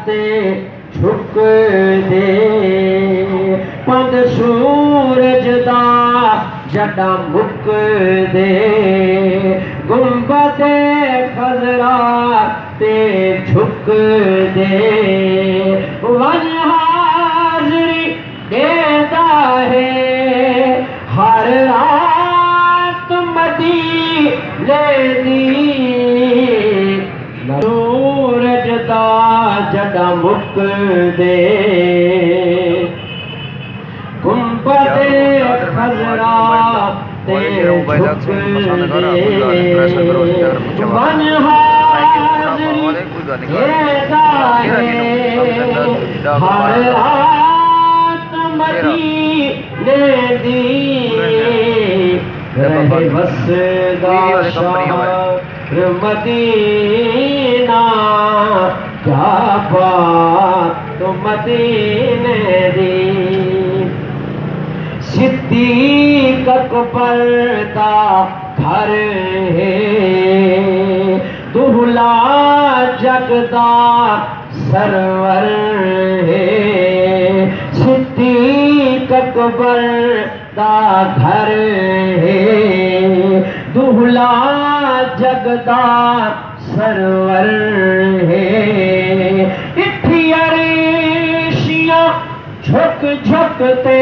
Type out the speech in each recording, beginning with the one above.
تے جھک دے پند سورج دا جڈا مک دے گنبد خضرا تے جھک دے ون حاضری دیتا ہے ہر رات مدینے دی سورج دا جڈا مک دے گنبد خضرا تے جھک دے ون حاضری دیتا ہے ہر رات مدینے دی رہے وسدا شہر مدینہ کیا بات مدینے دی صدیق اکبر دا گھر ہے دہلا جگ دا سرور ہے صدیق اکبر دا گھر ہے دہلا جگ دا سرور ہے اٹھی عرشیاں جھک جھک تے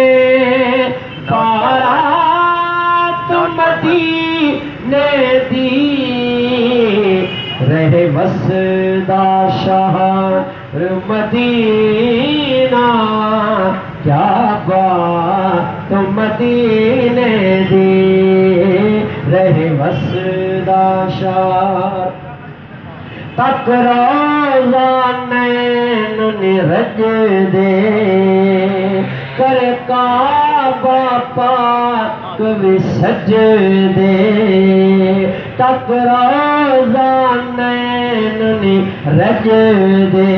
بارات مدینے دی رہے وسدا شہر مدینہ کیا بات مدینے دی رہے وسدا شہر تک روزانین رج دے کر کعبہ پاک بھی سج دے تک روزانین رج دے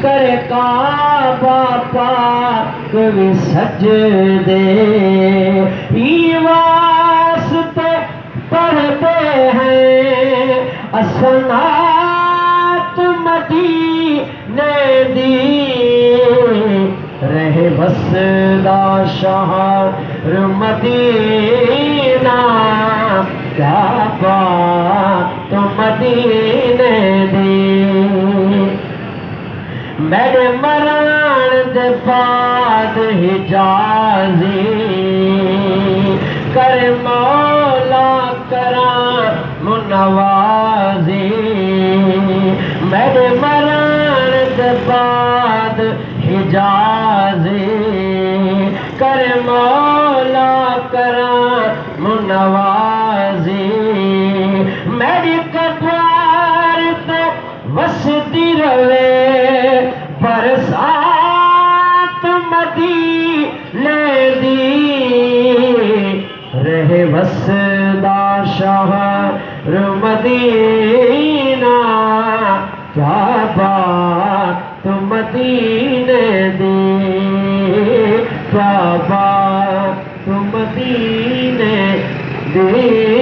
کر کعبہ پاک بھی سج دے واسطے پڑھتے ہیں اسنات مدینے دی رہے وسدا شہر مدینہ کیا بات مدینے دی میرے مران دے بعد حجازی کر مولا کرام نوازی میرے مران دے بعد حجازی کر مولا کرام نوازی میری قبر تے وسدی رہے برسات مدینے دی رہے وسدا شہر مدینہ کیا بات مدینے دی کیا بات مدینے دی